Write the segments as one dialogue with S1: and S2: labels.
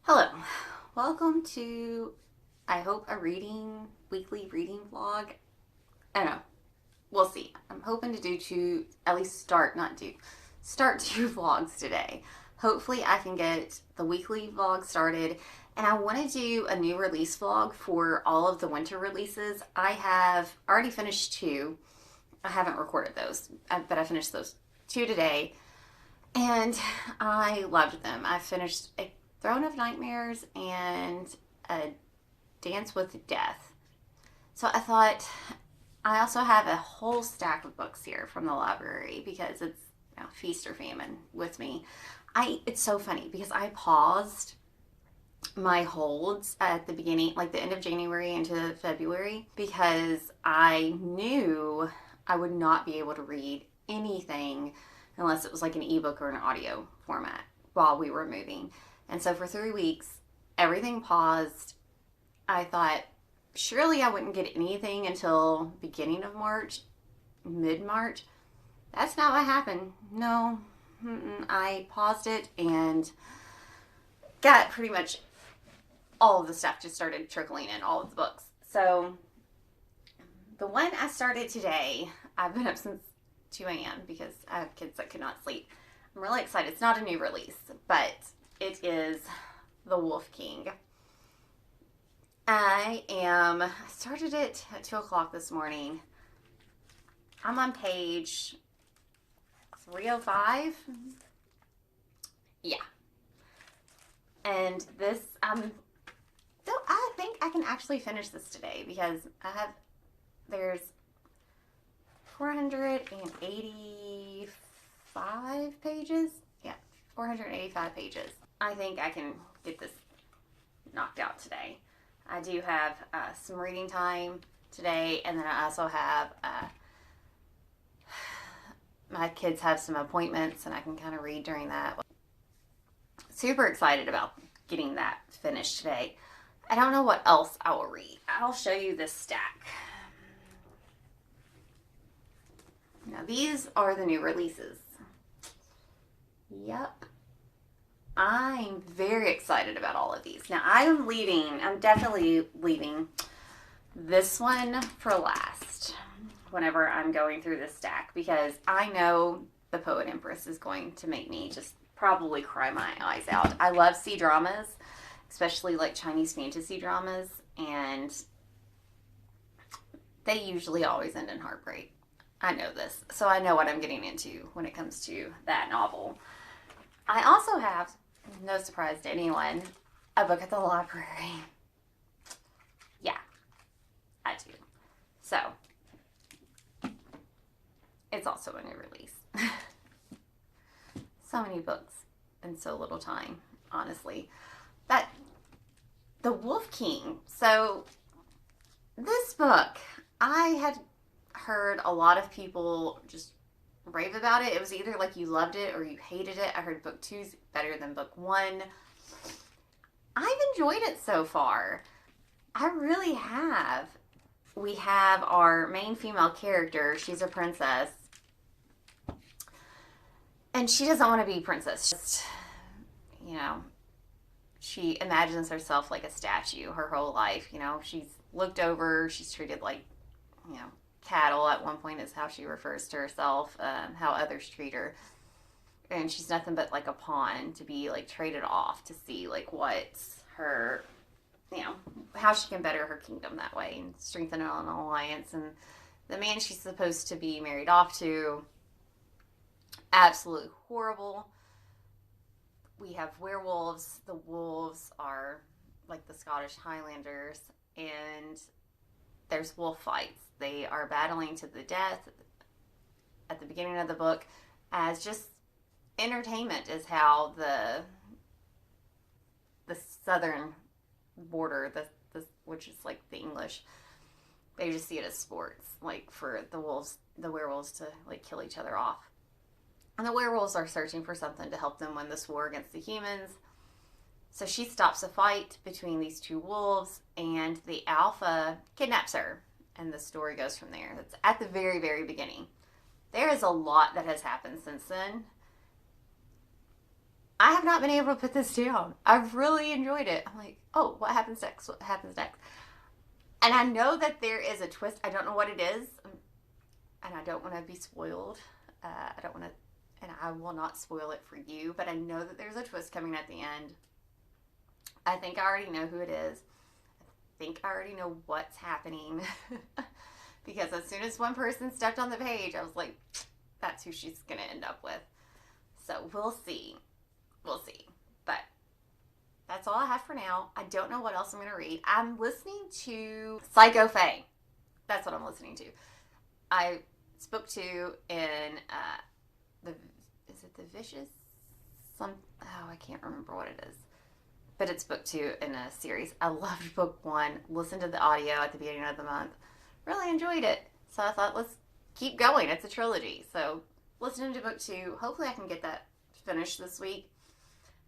S1: Hello, welcome to, I hope, a weekly reading vlog. I don't know, we'll see. I'm hoping to do two, at least start two vlogs today. Hopefully, I can get the weekly vlog started, and I want to do a new release vlog for all of the winter releases. I have already finished two. I haven't recorded those, but I finished those two today, and I loved them. I finished a Throne of Nightmares and a Dance with Death. So I thought I also have a whole stack of books here from the library because it's feast or famine with me. I It's so funny because I paused my holds at the beginning, like the end of January into February, because I knew I would not be able to read anything unless it was like an ebook or an audio format while we were moving. And so for 3 weeks, everything paused. I thought surely I wouldn't get anything until beginning of March, mid March. That's not what happened. No, I paused it and got pretty much all of the stuff just started trickling in, all of the books. So the one I started today, I've been up since 2 a.m. because I have kids that could not sleep. I'm really excited. It's not a new release, but it is The Wolf King. I started it at 2 o'clock this morning. I'm on page 305. Yeah. And this, so I think I can actually finish this today because there's 485 pages. Yeah, 485 pages. I think I can get this knocked out today. I do have some reading time today, and then I also have my kids have some appointments, and I can kind of read during that. Super excited about getting that finished today. I don't know what else I will read. I'll show you this stack. Now, these are the new releases. Yep. I'm very excited about all of these. Now, I'm definitely leaving this one for last whenever I'm going through this stack because I know the Poet Empress is going to make me just probably cry my eyes out. I love C-dramas, especially like Chinese fantasy dramas, and they usually always end in heartbreak. I know this, so I know what I'm getting into when it comes to that novel. I also have, no surprise to anyone, a book at the library. Yeah, I do. So, it's also a new release. So many books in so little time, honestly. But The Wolf King. So, this book, I had heard a lot of people just rave about it. It was either like you loved it or you hated it. I heard book two's better than book one. I've enjoyed it so far. I really have. We have our main female character. She's a princess. And she doesn't want to be princess. Just, you know, she imagines herself like a statue her whole life. She's looked over. She's treated like, cattle at one point is how she refers to herself, how others treat her. And she's nothing but like a pawn to be like traded off to see like what's her, how she can better her kingdom that way and strengthen an alliance. And the man she's supposed to be married off to, absolutely horrible. We have werewolves. The wolves are like the Scottish Highlanders, and there's wolf fights. They are battling to the death at the beginning of the book as just entertainment is how the southern border, which is like the English, they just see it as sports, like for the werewolves to like kill each other off. And the werewolves are searching for something to help them win this war against the humans. So she stops a fight between these two wolves, and the alpha kidnaps her. And the story goes from there. That's at the very, very beginning. There is a lot that has happened since then. I have not been able to put this down. I've really enjoyed it. I'm like, oh, what happens next? What happens next? And I know that there is a twist. I don't know what it is, and I don't want to be spoiled. I don't want to, and I will not spoil it for you. But I know that there's a twist coming at the end. I think I already know who it is. I think I already know what's happening. Because as soon as one person stepped on the page, I was like, that's who she's going to end up with. So we'll see. We'll see. But that's all I have for now. I don't know what else I'm going to read. I'm listening to Psycho Fae. That's what I'm listening to. I spoke to in the is it the Vicious some oh I can't remember what it is, but it's book two in a series. I loved book one. Listened to the audio at the beginning of the month. Really enjoyed it. So I thought let's keep going. It's a trilogy. So listening to book two. Hopefully I can get that finished this week.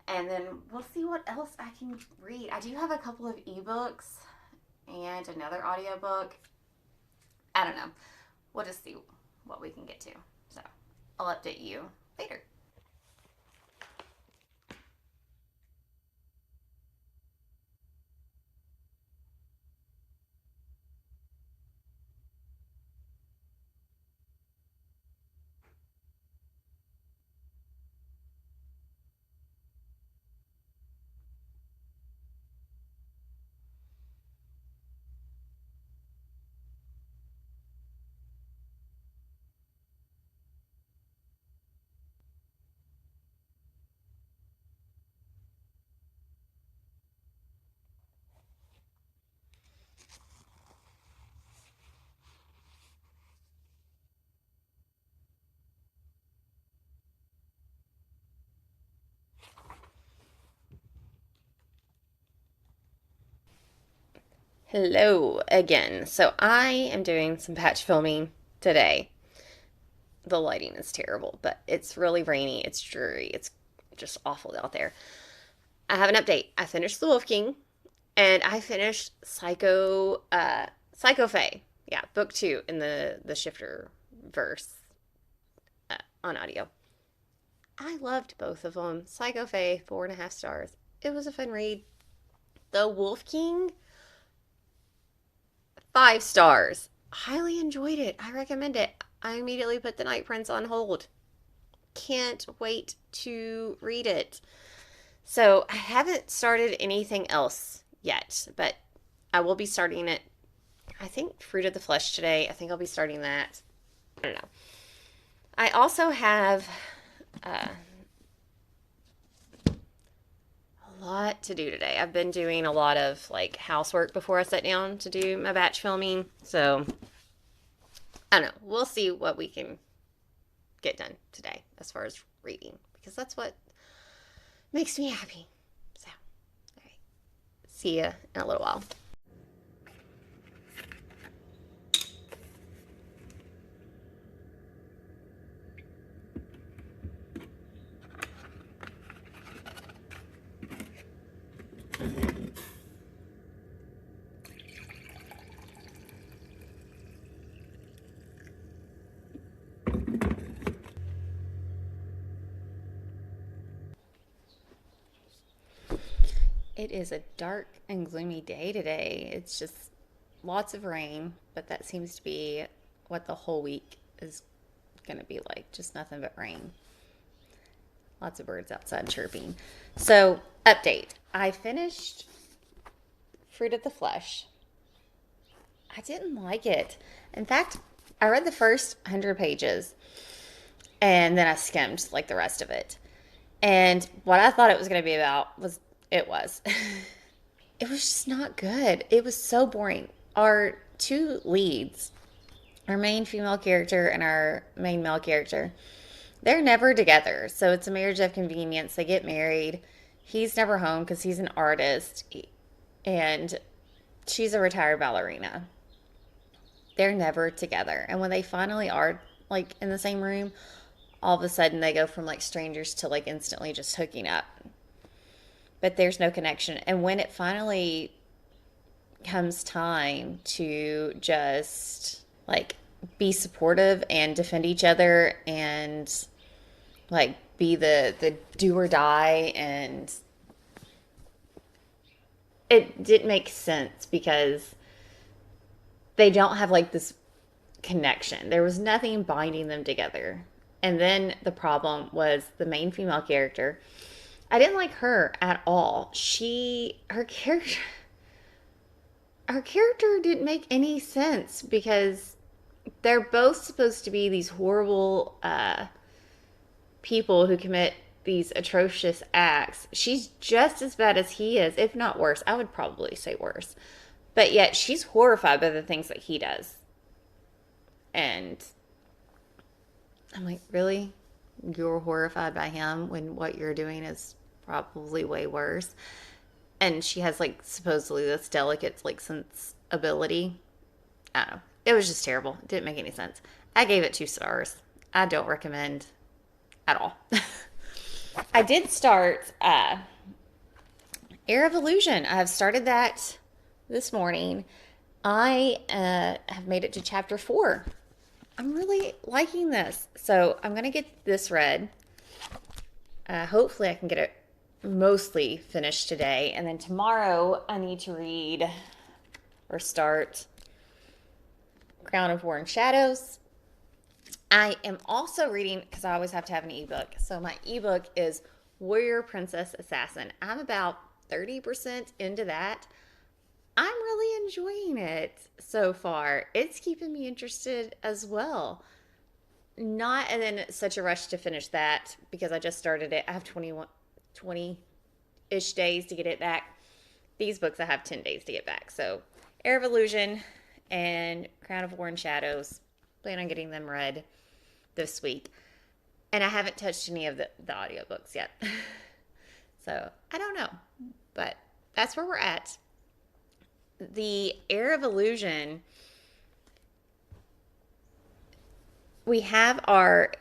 S1: And then we'll see what else I can read. I do have a couple of ebooks and another audiobook. I don't know. We'll just see what we can get to. So I'll update you later. Hello again. So I am doing some patch filming today. The lighting is terrible, but it's really rainy. It's dreary. It's just awful out there. I have an update. I finished The Wolf King and I finished Psycho Fae. Yeah, book two in the Shifter verse on audio. I loved both of them. Psycho Fae, 4.5 stars. It was a fun read. The Wolf King, 5 stars. Highly enjoyed it. I recommend it. I immediately put The Night Prince on hold. Can't wait to read it. So I haven't started anything else yet, but I will be starting it. I think Fruit of the Flesh today. I think I'll be starting that. I don't know. I also have uh, a lot to do today. I've been doing a lot of like housework before I sit down to do my batch filming. So I don't know. We'll see what we can get done today as far as reading because that's what makes me happy. So, all right. See ya in a little while. It is a dark and gloomy day today. It's just lots of rain, but that seems to be what the whole week is going to be like. Just nothing but rain. Lots of birds outside chirping. So, update. I finished Fruit of the Flesh. I didn't like it. In fact, I read the first 100 pages and then I skimmed like the rest of it. And what I thought it was going to be about was it was. It was just not good. It was so boring. Our two leads, our main female character and our main male character, they're never together. So it's a marriage of convenience. They get married. He's never home because he's an artist and she's a retired ballerina. They're never together. And when they finally are like in the same room, all of a sudden they go from like strangers to like instantly just hooking up. But there's no connection. And when it finally comes time to just like be supportive and defend each other and like be the do or die, and it didn't make sense because they don't have like this connection. There was nothing binding them together. And then the problem was the main female character. I didn't like her at all. Her character didn't make any sense because they're both supposed to be these horrible people who commit these atrocious acts. She's just as bad as he is, if not worse. I would probably say worse. But yet she's horrified by the things that he does. And I'm like, really? You're horrified by him when what you're doing is probably way worse. And she has like supposedly this delicate like sensibility. I don't know. It was just terrible. It didn't make any sense. I gave it 2 stars. I don't recommend at all. I did start Air of Illusion. I have started that this morning. I have made it to chapter 4. I'm really liking this. So I'm going to get this read. Hopefully I can get it mostly finished today. And then tomorrow I need to read or start Crown of War and Shadows. I am also reading, because I always have to have an ebook. So my ebook is Warrior Princess Assassin. I'm about 30% into that. I'm really enjoying it so far. It's keeping me interested as well. Not in such a rush to finish that because I just started it. I have 20-ish days to get it back. These books I have 10 days to get back. So Air of Illusion and Crown of War and Shadows, plan on getting them read this week. And I haven't touched any of the audiobooks yet. So I don't know. But that's where we're at. The Air of Illusion, we have our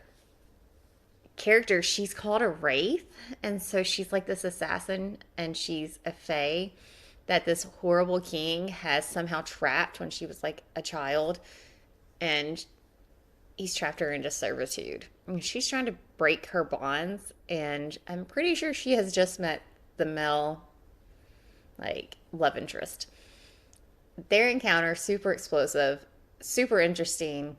S1: character, she's called a wraith, and so she's like this assassin, and she's a fae that this horrible king has somehow trapped when she was like a child, and he's trapped her into servitude. I mean, she's trying to break her bonds, and I'm pretty sure she has just met the male like love interest. Their encounter, super explosive, super interesting.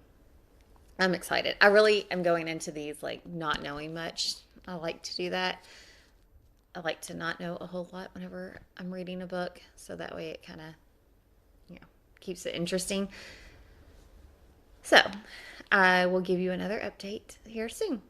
S1: I'm excited. I really am going into these like not knowing much. I like to do that. I like to not know a whole lot whenever I'm reading a book, so that way it kind of, keeps it interesting. So, I will give you another update here soon.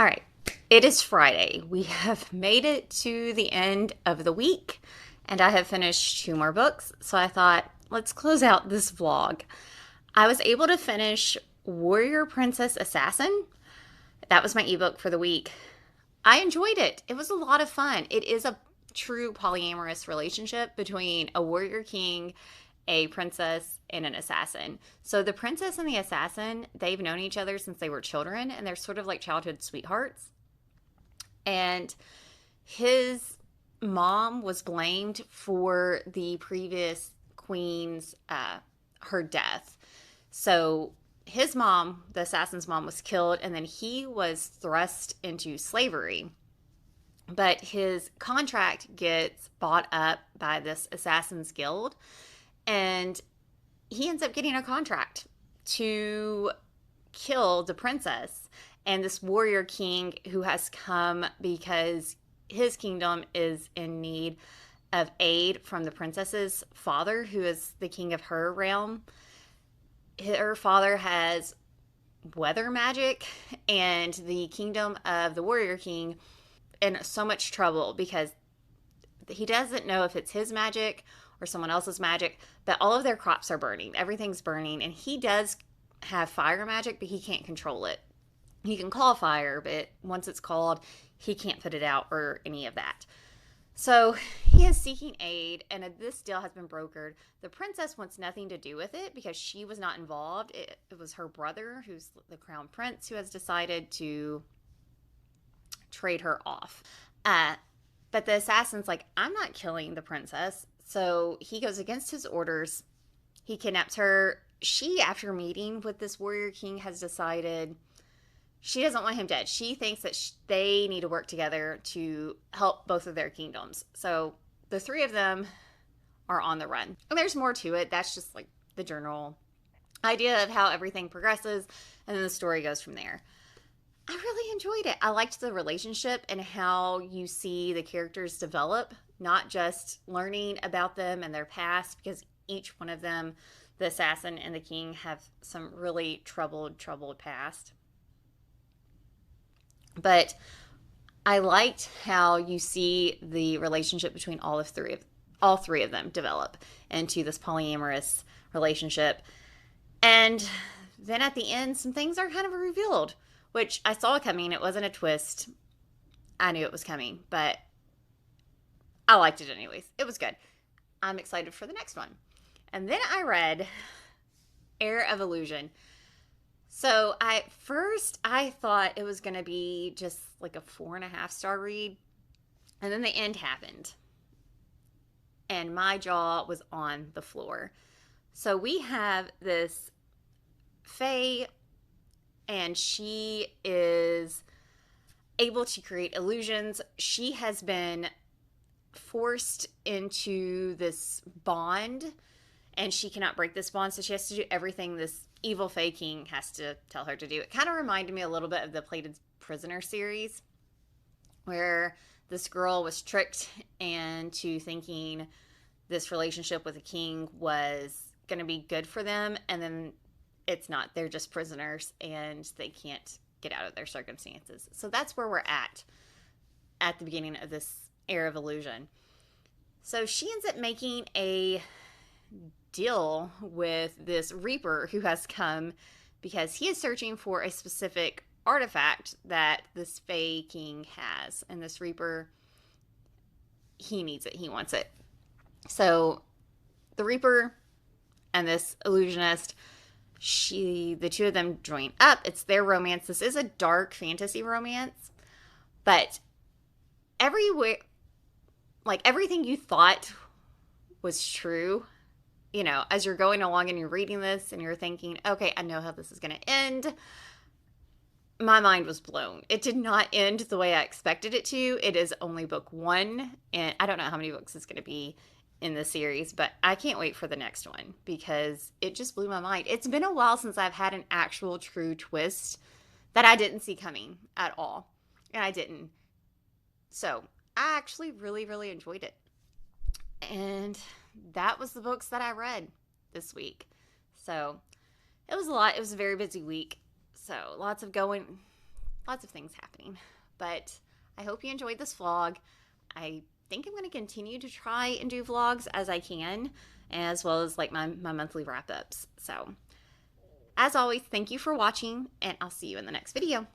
S1: All right, it is Friday. We have made it to the end of the week, and I have finished 2 more books. So I thought, let's close out this vlog. I was able to finish Warrior Princess Assassin. That was my ebook for the week. I enjoyed it. It was a lot of fun. It is a true polyamorous relationship between a warrior king, a princess, and an assassin. So the princess and the assassin, they've known each other since they were children, and they're sort of like childhood sweethearts. And his mom was blamed for the previous queen's her death. So his mom, the assassin's mom, was killed, and then he was thrust into slavery. But his contract gets bought up by this assassin's guild, and he ends up getting a contract to kill the princess and this warrior king who has come because his kingdom is in need of aid from the princess's father, who is the king of her realm. Her father has weather magic, and the kingdom of the warrior king in so much trouble because he doesn't know if it's his magic or someone else's magic, but all of their crops are burning. Everything's burning, and he does have fire magic, but he can't control it. He can call fire, but once it's called, he can't put it out or any of that. So he is seeking aid, and this deal has been brokered. The princess wants nothing to do with it because she was not involved. It was her brother, who's the crown prince, who has decided to trade her off. But the assassin's like, I'm not killing the princess. So he goes against his orders. He kidnaps her. She, after meeting with this warrior king, has decided she doesn't want him dead. She thinks that they need to work together to help both of their kingdoms. So the three of them are on the run. And there's more to it. That's just like the general idea of how everything progresses. And then the story goes from there. I really enjoyed it. I liked the relationship and how you see the characters develop, not just learning about them and their past, because each one of them, the assassin and the king, have some really troubled past. But I liked how you see the relationship between all three of them develop into this polyamorous relationship. And then at the end, some things are kind of revealed, which I saw coming. It wasn't a twist. I knew it was coming, but I liked it anyways. It was good. I'm excited for the next one. And then I read Heir of Illusion. So I thought it was going to be just like a 4.5-star read. And then the end happened. And my jaw was on the floor. So we have this Fae, and she is able to create illusions. She has been forced into this bond, and she cannot break this bond, so she has to do everything this evil Fae King has to tell her to do. It kind of reminded me a little bit of the Plated Prisoner series, where this girl was tricked into thinking this relationship with a king was going to be good for them, and then it's not. They're just prisoners, and they can't get out of their circumstances. So that's where we're at the beginning of this Heir of Illusion. So she ends up making a deal with this Reaper who has come because he is searching for a specific artifact that this Fae King has. And this Reaper, he needs it. He wants it. So the Reaper and this illusionist, the two of them join up. It's their romance. This is a dark fantasy romance, but everywhere, like everything you thought was true, you know, as you're going along and you're reading this and you're thinking, okay, I know how this is going to end. My mind was blown. It did not end the way I expected it to. It is only book 1, and I don't know how many books it's going to be in the series, but I can't wait for the next one because it just blew my mind. It's been a while since I've had an actual true twist that I didn't see coming at all. And I didn't. So I actually really, really enjoyed it. And that was the books that I read this week. So it was a lot. It was a very busy week. So lots of things happening. But I hope you enjoyed this vlog. I think I'm going to continue to try and do vlogs as I can, as well as like my monthly wrap-ups. So as always, thank you for watching, and I'll see you in the next video.